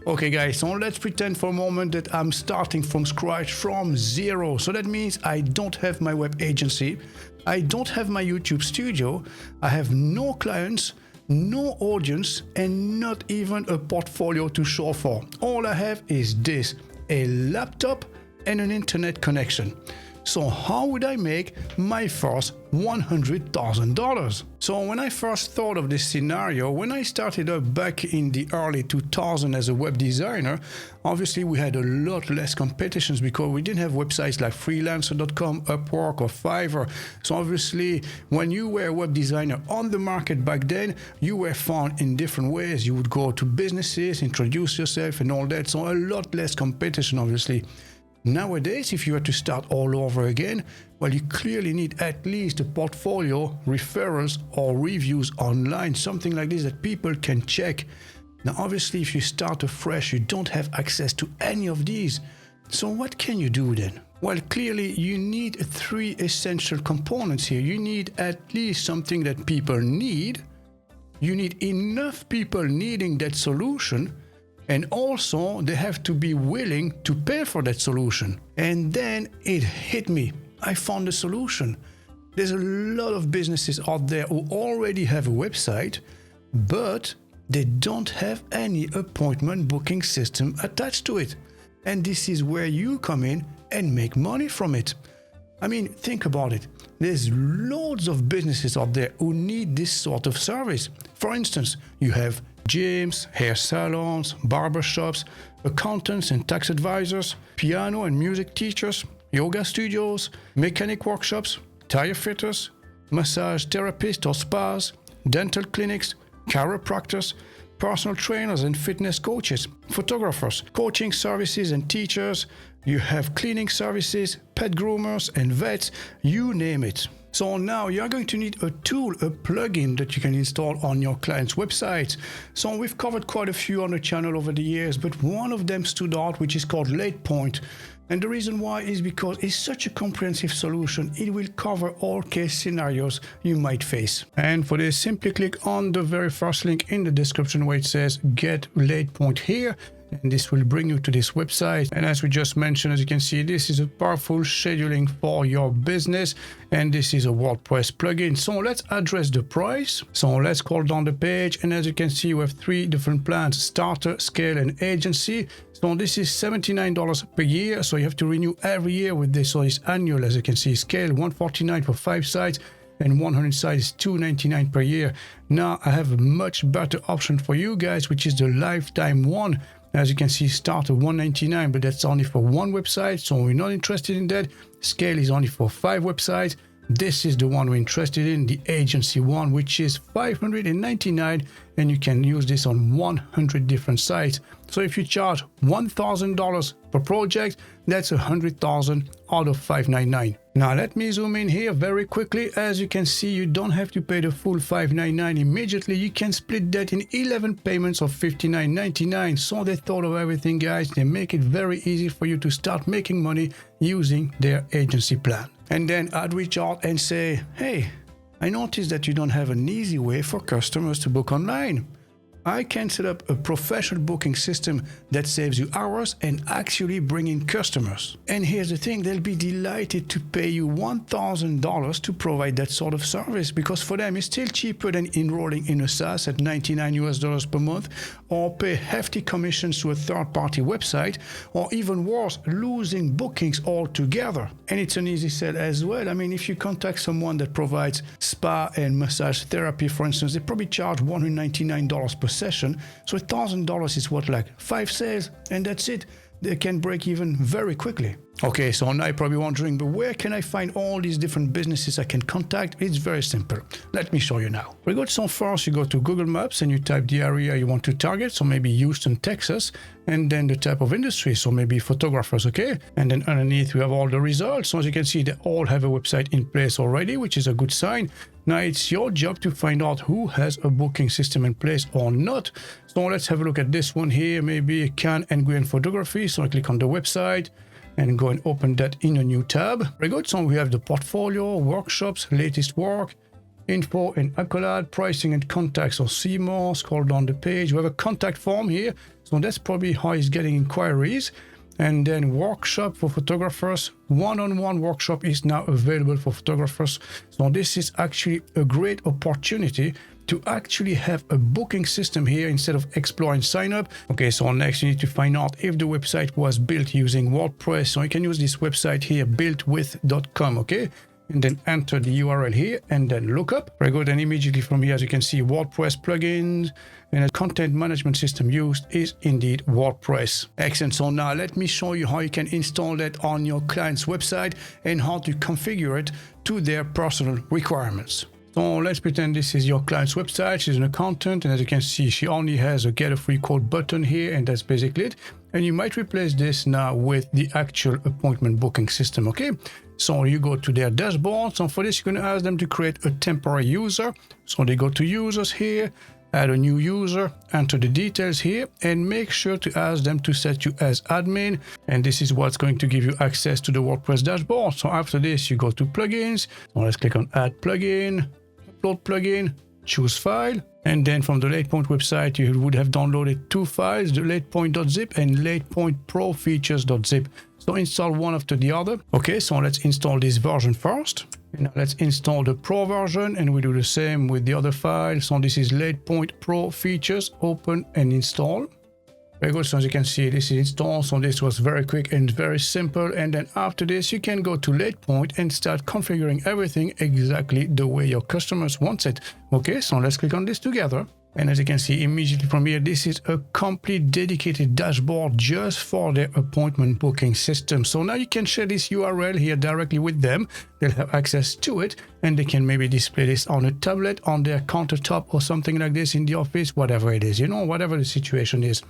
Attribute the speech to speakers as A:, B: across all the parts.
A: Okay guys, so let's pretend for a moment that I'm starting from scratch, from zero. So that means I don't have my web agency, I don't have my YouTube studio, I have no clients, no audience, and not even a portfolio to show for. All I have is this, a laptop and an internet connection. So how would I make my first $100,000? So when I first thought of this scenario, when I started up back in the early 2000s as a web designer, obviously we had a lot less competitions because we didn't have websites like freelancer.com, Upwork or Fiverr. So obviously when you were a web designer on the market back then, you were found in different ways. You would go to businesses, introduce yourself and all that. So a lot less competition obviously. Nowadays, if you were to start all over again, well, you clearly need at least a portfolio, referrals or reviews online, something like this that people can check. Now, obviously, if you start afresh, you don't have access to any of these. So what can you do then? Well, clearly, you need three essential components here. You need at least something that people need. You need enough people needing that solution. And also, they have to be willing to pay for that solution. And then it hit me. I found a solution. There's a lot of businesses out there who already have a website, but they don't have any appointment booking system attached to it. And this is where you come in and make money from it. I mean, think about it. There's loads of businesses out there who need this sort of service. For instance, you have gyms, hair salons, barbershops, accountants and tax advisors, piano and music teachers, yoga studios, mechanic workshops, tire fitters, massage therapists or spas, dental clinics, chiropractors, personal trainers and fitness coaches, photographers, coaching services and teachers. You have cleaning services, pet groomers and vets, you name it. So now you're going to need a tool, a plugin that you can install on your client's website. So we've covered quite a few on the channel over the years, but one of them stood out, which is called LATEPOINT. And the reason why is because it's such a comprehensive solution. It will cover all case scenarios you might face. And for this, simply click on the very first link in the description where it says Get LATEPOINT here. And this will bring you to this website. And as we just mentioned, as you can see, this is a powerful scheduling for your business. And this is a WordPress plugin. So let's address the price. So let's scroll down the page. And as you can see, we have three different plans: starter, scale, and agency. So this is $79 per year. So you have to renew every year with this. So it's annual, as you can see. Scale $149 for 5 sites. And 100 sites is $299 per year. Now I have a much better option for you guys, which is the lifetime one. As you can see, start at $199, but that's only for one website, so we're not interested in that. Scale is only for 5 websites. This is the one we're interested in, the agency one, which is $599, and you can use this on 100 different sites. So if you charge $1,000 per project, that's $100,000 out of $599. Now let me zoom in here very quickly. As you can see, you don't have to pay the full $599 immediately. You can split that in 11 payments of $59.99. So they thought of everything, guys. They make it very easy for you to start making money using their agency plan. And then I'd reach out and say, hey, I noticed that you don't have an easy way for customers to book online. I can set up a professional booking system that saves you hours and actually bring in customers. And here's the thing, they'll be delighted to pay you $1,000 to provide that sort of service, because for them it's still cheaper than enrolling in a SaaS at $99 per month, or pay hefty commissions to a third-party website, or even worse, losing bookings altogether. And it's an easy sell as well. I mean, if you contact someone that provides spa and massage therapy, for instance, they probably charge $199 per session. So $1,000 is what, like 5 sales, and that's it. They can break even very quickly. Okay, so now you're probably wondering, but where can I find all these different businesses I can contact? It's very simple. Let me show you now. We go so first, you go to Google Maps and you type the area you want to target. So maybe Houston, Texas, and then the type of industry. So maybe photographers, okay? And then underneath we have all the results. So as you can see, they all have a website in place already, which is a good sign. Now it's your job to find out who has a booking system in place or not. So let's have a look at this one here, maybe Can and Gwen Photography. So I click on the website and go and open that in a new tab. Very good. So we have the portfolio, workshops, latest work, info and accolade, pricing and contacts. So see more, scroll down the page. We have a contact form here. So that's probably how he's getting inquiries. And then workshop for photographers. One-on-one workshop is now available for photographers. So this is actually a great opportunity to actually have a booking system here instead of explore and sign up. Okay, so next you need to find out if the website was built using WordPress. So you can use this website here, builtwith.com, okay? And then enter the URL here and then look up. Very good. And immediately from here, as you can see, WordPress plugins and a content management system used is indeed WordPress. Excellent. So now let me show you how you can install that on your client's website and how to configure it to their personal requirements. So let's pretend this is your client's website. She's an accountant, and as you can see, she only has a get a free quote button here, and that's basically it. And you might replace this now with the actual appointment booking system, okay? So you go to their dashboard. So for this, you're going to ask them to create a temporary user. So they go to users here, add a new user, enter the details here, and make sure to ask them to set you as admin. And this is what's going to give you access to the WordPress dashboard. So after this, you go to plugins. So let's click on add plugin, upload plugin, choose file. And then from the LatePoint website, you would have downloaded two files, the LatePoint.zip and LatePoint Pro Features.zip. So install one after the other. Okay, so let's install this version first. And now let's install the Pro version, and we do the same with the other file. So this is LatePoint Pro Features, open and install. Very good. So as you can see, this is installed. So this was very quick and very simple. And then after this, you can go to LatePoint and start configuring everything exactly the way your customers want it. Okay, so let's click on this together. And as you can see immediately from here, this is a complete dedicated dashboard just for their appointment booking system. So now you can share this URL here directly with them. They'll have access to it, and they can maybe display this on a tablet, on their countertop or something like this in the office, whatever it is, you know, whatever the situation is.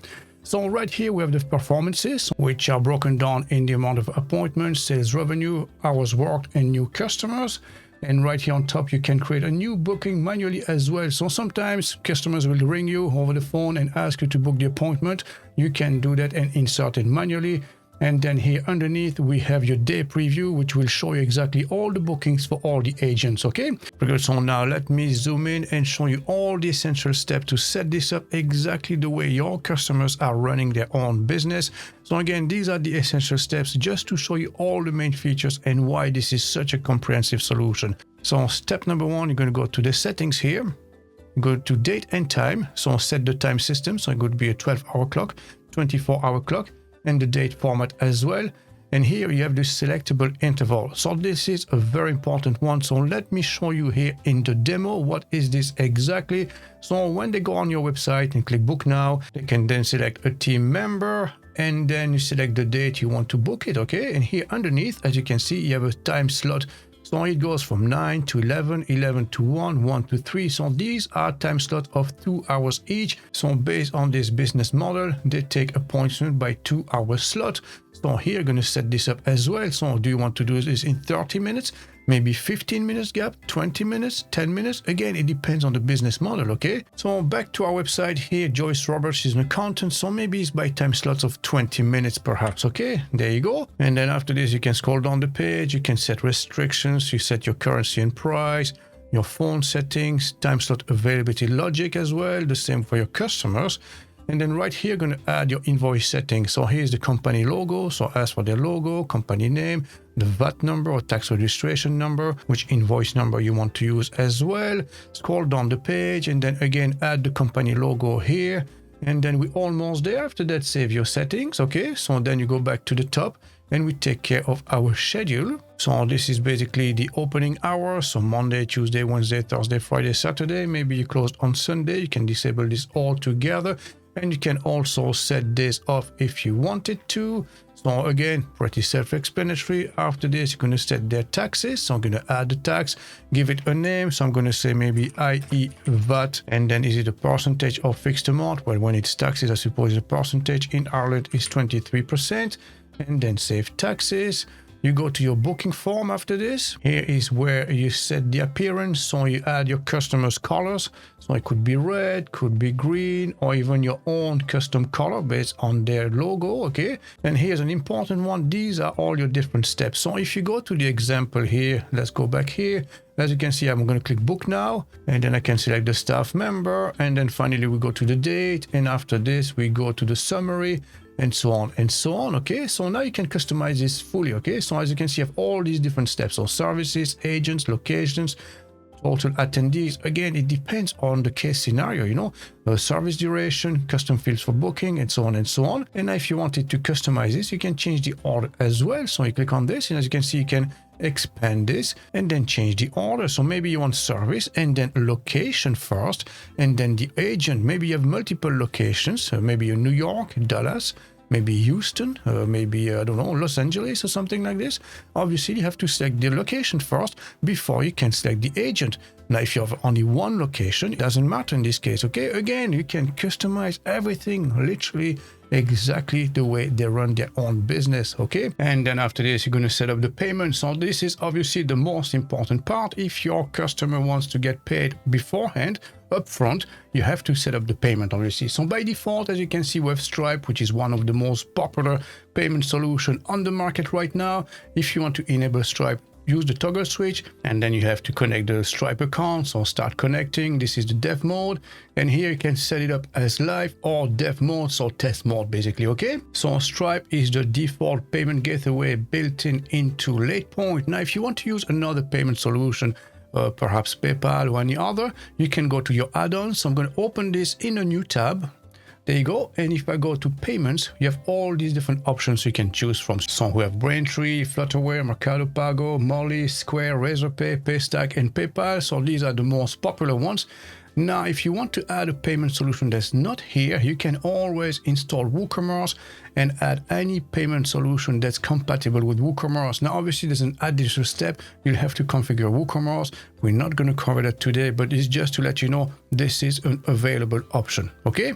A: So right here we have the performances, which are broken down in the amount of appointments, sales revenue, hours worked, and new customers. And right here on top, you can create a new booking manually as well. So sometimes customers will ring you over the phone and ask you to book the appointment. You can do that and insert it manually. And then here underneath, we have your day preview, which will show you exactly all the bookings for all the agents, okay? So now let me zoom in and show you all the essential steps to set this up exactly the way your customers are running their own business. So again, these are the essential steps just to show you all the main features and why this is such a comprehensive solution. So step number one, you're going to go to the settings here. Go to date and time. So set the time system. So it could be a 12-hour clock, 24-hour clock, and the date format as well. And here you have the selectable interval. So this is a very important one. So let me show you here in the demo, what is this exactly? So when they go on your website and click book now, they can then select a team member, and then you select the date you want to book it, okay? And here underneath, as you can see, you have a time slot. So it goes from 9 to 11, 11 to 1, 1 to 3. So these are time slots of 2 hours each. So based on this business model, they take appointment by 2-hour slot. So here you're going to set this up as well. So do you want to do this in 30 minutes? Maybe 15 minutes gap, 20 minutes, 10 minutes. Again, it depends on the business model, okay? So back to our website here, Joyce Roberts is an accountant. So maybe it's by time slots of 20 minutes perhaps, okay? There you go. And then after this, you can scroll down the page. You can set restrictions. You set your currency and price, your phone settings, time slot availability logic as well. The same for your customers. And then right here, you're going to add your invoice settings. So here's the company logo. So ask for their logo, company name, the VAT number or tax registration number, which invoice number you want to use as well. Scroll down the page and then again, add the company logo here. And then we're almost there. After that, save your settings. Okay, so then you go back to the top and we take care of our schedule. So this is basically the opening hours. So Monday, Tuesday, Wednesday, Thursday, Friday, Saturday. Maybe you closed on Sunday. You can disable this all together. And you can also set this off if you wanted to. So again, pretty self-explanatory. After this, you're going to set their taxes. So I'm going to add the tax, give it a name. So I'm going to say maybe IE VAT. And then is it a percentage or fixed amount? Well, when it's taxes, I suppose the percentage in Ireland is 23%. And then save taxes. You go to your booking form after this. Here is where you set the appearance. So you add your customer's colors. So it could be red, could be green, or even your own custom color based on their logo, okay? And here's an important one. These are all your different steps. So if you go to the example here, let's go back here. As you can see, I'm going to click book now, and then I can select the staff member. And then finally we go to the date. And after this, we go to the summary, and so on and so on. Okay, so now you can customize this fully. Okay, so as you can see, you have all these different steps. So services, agents, locations, total attendees. Again, it depends on the case scenario, you know, service duration, custom fields for booking, and so on and so on. And if you wanted to customize this, you can change the order as well. So you click on this, and as you can see, you can expand this and then change the order. So maybe you want service and then location first, and then the agent. Maybe you have multiple locations, maybe in New York, Dallas, maybe Houston, maybe, I don't know, Los Angeles or something like this. Obviously, you have to select the location first before you can select the agent. Now, if you have only one location, it doesn't matter in this case, okay? Again, you can customize everything literally exactly the way they run their own business, okay? And then after this, you're going to set up the payment. So this is obviously the most important part. If your customer wants to get paid beforehand, upfront, you have to set up the payment, obviously. So by default, as you can see, we have Stripe, which is one of the most popular payment solution on the market right now. If you want to enable Stripe, use the toggle switch, and then you have to connect the Stripe account. So start connecting. This is the dev mode, and here you can set it up as live or dev mode, so test mode basically, okay? So Stripe is the default payment gateway built into LatePoint. Now, if you want to use another payment solution, perhaps PayPal or any other, you can go to your add-ons. So I'm going to open this in a new tab. There you go. And if I go to payments, you have all these different options you can choose from. So we have Braintree, Flutterware, Mercado Pago, Molly, Square, Razorpay, Paystack, and PayPal. So these are the most popular ones. Now, if you want to add a payment solution that's not here, you can always install WooCommerce and add any payment solution that's compatible with WooCommerce. Now, obviously, there's an additional step. You'll have to configure WooCommerce. We're not going to cover that today, but it's just to let you know this is an available option, okay?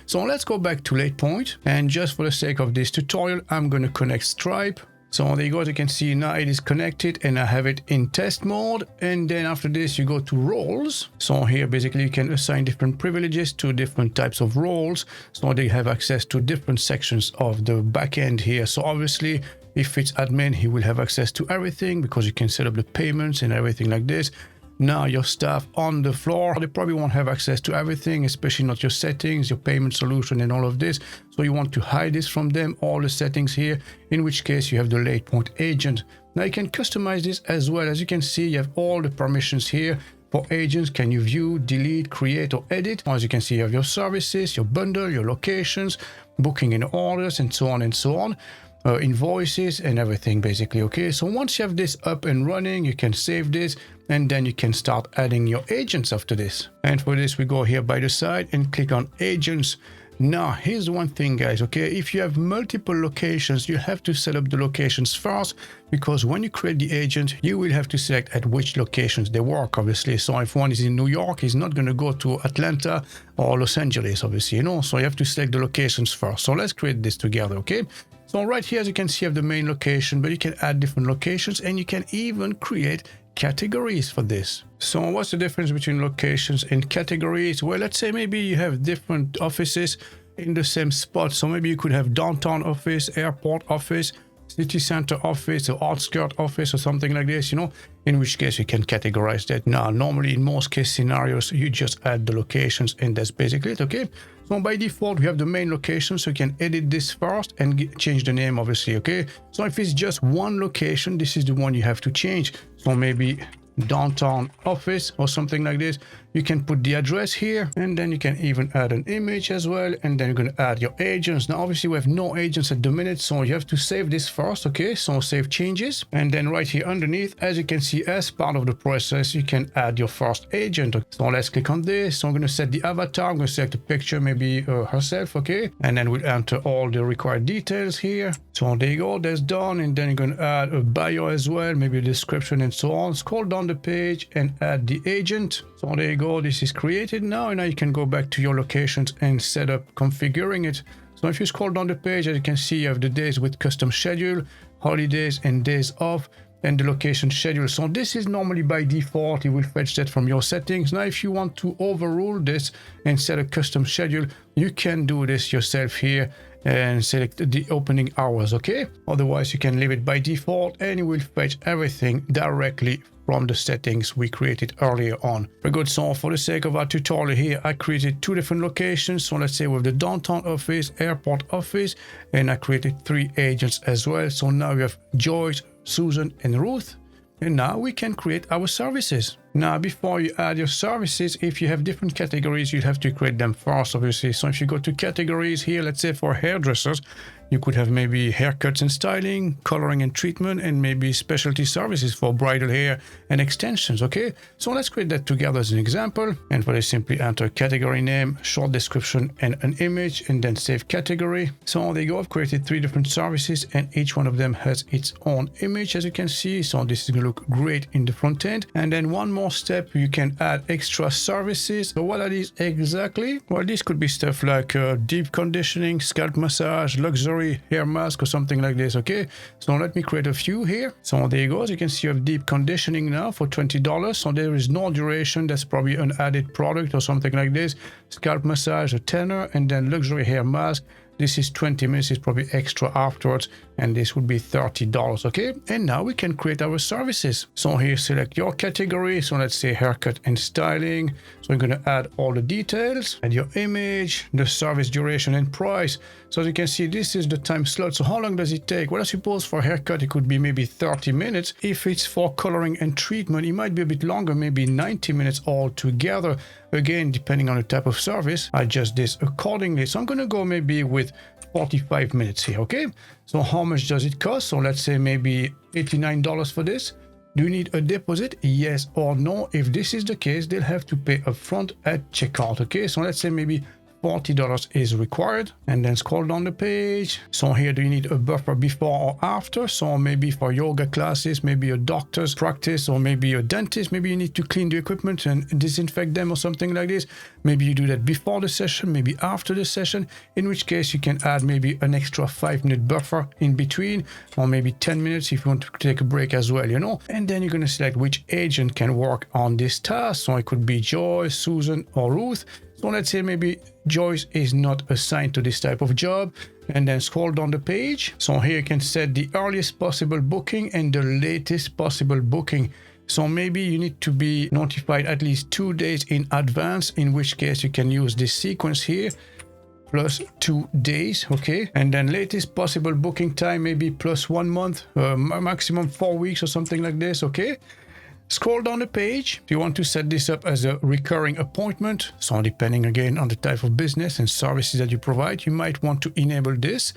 A: So let's go back to LatePoint. And just for the sake of this tutorial, I'm going to connect Stripe. So there you go, as you can see now it is connected and I have it in test mode. And then after this you go to roles. So here basically you can assign different privileges to different types of roles. So they have access to different sections of the backend here. So obviously if it's admin, he will have access to everything because you can set up the payments and everything like this. Now your staff on the floor, they probably won't have access to everything, especially not your settings, your payment solution and all of this. So you want to hide this from them, all the settings here, in which case you have the LatePoint agent. Now you can customize this as well. As you can see, you have all the permissions here. For agents, can you view, delete, create or edit? As you can see, you have your services, your bundle, your locations, booking and orders, and so on and so on. Invoices and everything basically, okay? So once you have this up and running, you can save this and then you can start adding your agents after this. And for this, we go here by the side and click on agents. Now, here's one thing, guys, okay? If you have multiple locations, you have to set up the locations first because when you create the agent, you will have to select at which locations they work, obviously. So if one is in New York, he's not going to go to Atlanta or Los Angeles, obviously, you know? So you have to select the locations first. So let's create this together, okay? So right here, as you can see, you have the main location, but you can add different locations and you can even create categories for this. So what's the difference between locations and categories? Well, let's say maybe you have different offices in the same spot. So maybe you could have downtown office, airport office, city center office, or outskirt office or something like this, you know, in which case you can categorize that. Now, normally in most case scenarios, you just add the locations and that's basically it, okay? So by default, we have the main location, so you can edit this first and change the name, obviously, okay? So if it's just one location, this is the one you have to change. So maybe downtown office or something like this. You can put the address here and then you can even add an image as well, and then you're going to add your agents. Now obviously we have no agents at the minute, so you have to save this first, okay? So save changes, and then right here underneath, as you can see, as part of the process, you can add your first agent. So let's click on this. So I'm going to set the avatar. I'm going to select a picture, maybe herself, okay? And then we'll enter all the required details here. So there you go, that's done. And then you're going to add a bio as well, maybe a description and so on. Scroll down the page and add the agent. So there you go, this is created now, and now you can go back to your locations and set up configuring it. So if you scroll down the page, as you can see, you have the days with custom schedule, holidays and days off, and the location schedule. So this is normally by default. It will fetch that from your settings. Now, if you want to overrule this and set a custom schedule, you can do this yourself here and select the opening hours, okay? Otherwise, you can leave it by default and it will fetch everything directly from the settings we created earlier on. Very good. So for the sake of our tutorial here, I created 2 different locations. So let's say with the downtown office, airport office, and I created 3 agents as well. So now we have Joyce, Susan, and Ruth. And now we can create our services. Now, before you add your services, if you have different categories, you have to create them first, obviously. So if you go to categories here, let's say for hairdressers, you could have maybe haircuts and styling, coloring and treatment, and maybe specialty services for bridal hair and extensions, okay? So let's create that together as an example. And for this, simply enter category name, short description, and an image, and then save category. So there you go. I've created 3 different services, and each one of them has its own image, as you can see. So this is going to look great in the front end. And then one more step, you can add extra services. So what are these exactly? Well, this could be stuff like deep conditioning, scalp massage, luxury hair mask, or something like this, okay? So let me create a few here. So there you go. As you can see, you have deep conditioning now for $20. So there is no duration. That's probably an added product or something like this. Scalp massage, a tenner, and then luxury hair mask. This is 20 minutes, it's probably extra afterwards, and this would be $30, okay? And now we can create our services. So here, select your category. So let's say haircut and styling. So I'm gonna add all the details, add your image, the service duration and price. So as you can see, this is the time slot. So how long does it take? Well, I suppose for haircut, it could be maybe 30 minutes. If it's for coloring and treatment, it might be a bit longer, maybe 90 minutes altogether. Again, depending on the type of service, I adjust this accordingly. So I'm gonna go maybe with 45 minutes here, okay? So how much does it cost? So let's say maybe $89 for this. Do you need a deposit? Yes or no? If this is the case, they'll have to pay upfront at checkout, okay? So let's say maybe $40 is required, and then scroll down the page. So here, do you need a buffer before or after? So maybe for yoga classes, maybe a doctor's practice, or maybe a dentist, maybe you need to clean the equipment and disinfect them or something like this. Maybe you do that before the session, maybe after the session, in which case you can add maybe an extra 5-minute buffer in between, or maybe 10 minutes if you want to take a break as well, you know? And then you're gonna select which agent can work on this task. So it could be Joyce, Susan, or Ruth. So let's say maybe Joyce is not assigned to this type of job, and then scroll down the page. So here you can set the earliest possible booking and the latest possible booking. So maybe you need to be notified at least 2 days in advance, in which case you can use this sequence here, plus 2 days, okay? And then latest possible booking time, maybe plus 1 month, maximum 4 weeks or something like this, okay? Scroll down the page. If you want to set this up as a recurring appointment, so depending again on the type of business and services that you provide, you might want to enable this.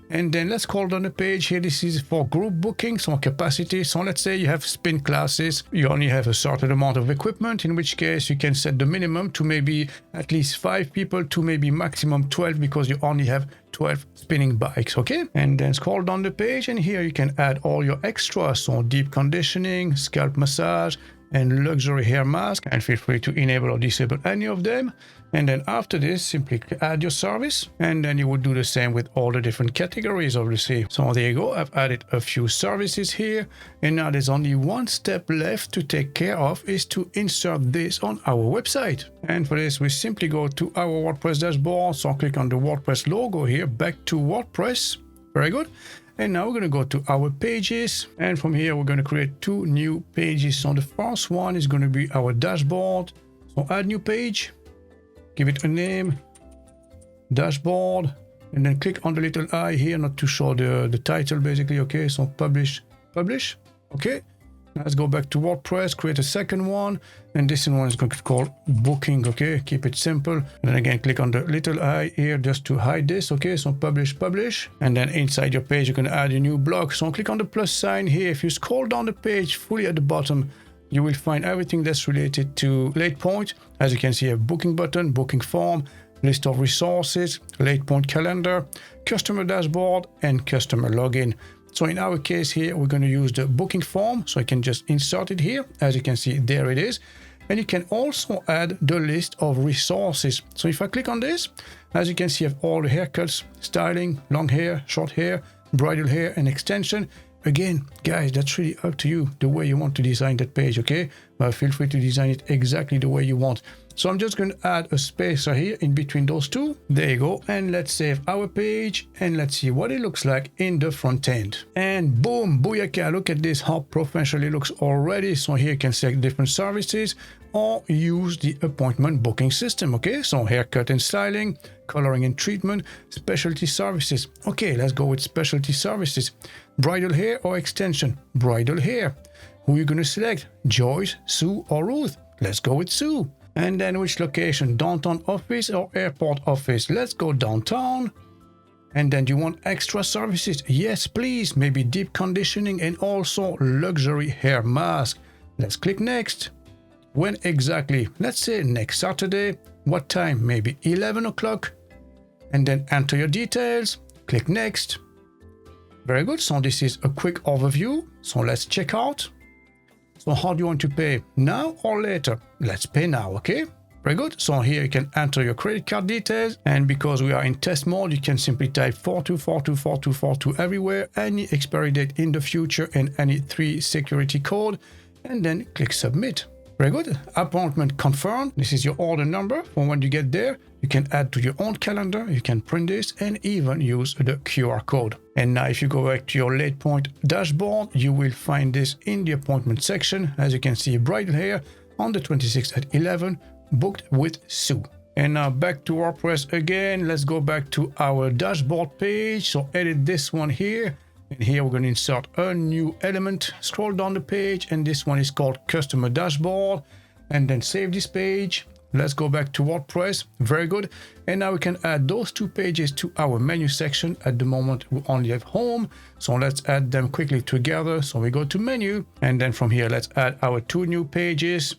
A: And then let's scroll down the page here. This is for group bookings or capacity. So let's say you have spin classes. You only have a certain amount of equipment, in which case you can set the minimum to maybe at least 5 people to maybe maximum 12, because you only have 12 spinning bikes, okay? And then scroll down the page, and here you can add all your extras. So deep conditioning, scalp massage, and luxury hair mask, and feel free to enable or disable any of them. And then after this, simply add your service, and then you would do the same with all the different categories, obviously. So there you go. I've added a few services here, and now there's only one step left to take care of, is to insert this on our website. And for this, we simply go to our WordPress dashboard. So click on the WordPress logo here, back to WordPress. Very good. And now we're going to go to our pages, and from here we're going to create 2 new pages. So the first one is going to be our dashboard. So add new page, give it a name, dashboard, and then click on the little I here, not to show the title basically, okay? So publish, okay? Let's go back to WordPress, create a second one, and this one is going to be called booking, okay? Keep it simple. And then again, click on the little I here just to hide this, okay? So publish, and then inside your page, you're going to add a new block. So click on the plus sign here. If you scroll down the page fully at the bottom, you will find everything that's related to LatePoint. As you can see, a booking button, booking form, list of resources, LatePoint calendar, customer dashboard, and customer login. So in our case here, we're going to use the booking form. So I can just insert it here. As you can see, there it is. And you can also add the list of resources. So if I click on this, as you can see, I have all the haircuts, styling, long hair, short hair, bridal hair, and extension. Again, guys, that's really up to you, the way you want to design that page, okay? But feel free to design it exactly the way you want. So I'm just going to add a spacer here in between those two. There you go. And let's save our page and let's see what it looks like in the front end. And boom, booyaka, look at this, how professional it looks already. So here you can select different services or use the appointment booking system, okay? So haircut and styling, coloring and treatment, specialty services. Okay, let's go with specialty services. Bridal hair or extension? Bridal hair. Who are you going to select? Joyce, Sue, or Ruth? Let's go with Sue. And then which location? Downtown office or airport office? Let's go downtown. And then do you want extra services? Yes, please. Maybe deep conditioning and also luxury hair mask. Let's click next. When exactly? Let's say next Saturday. What time? Maybe 11 o'clock. And then enter your details. Click next. Very good. So this is a quick overview. So let's check out. So how do you want to pay? Now or later? Let's pay now, okay? Very good. So here you can enter your credit card details. And because we are in test mode, you can simply type 42424242 everywhere, any expiry date in the future, and any 3 security code, and then click submit. Very good. Appointment confirmed. This is your order number for when you get there. You can add to your own calendar. You can print this and even use the QR code. And now if you go back to your LatePoint dashboard, you will find this in the appointment section. As you can see, bridal hair on the 26th at 11, booked with Sue. And now back to WordPress again. Let's go back to our dashboard page. So edit this one here. And here we're going to insert a new element. Scroll down the page, and this one is called Customer Dashboard. And then save this page. Let's go back to WordPress. Very good. And now we can add those 2 pages to our menu section. At the moment, we only have home. So let's add them quickly together. So we go to menu, and then from here, let's add our 2 new pages.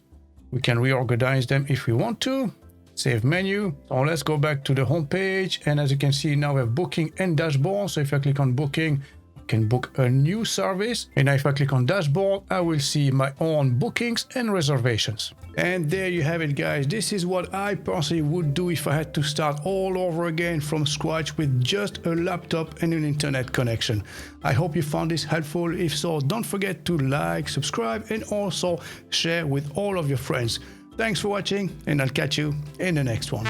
A: We can reorganize them if we want to. Save menu. So let's go back to the home page. And as you can see, now we have booking and dashboard. So if I click on booking, can book a new service, and if I click on dashboard, I will see my own bookings and reservations. And there you have it, guys. This is what I personally would do if I had to start all over again from scratch with just a laptop and an internet connection. I hope you found this helpful. If so, don't forget to like, subscribe, and also share with all of your friends. Thanks for watching, and I'll catch you in the next one.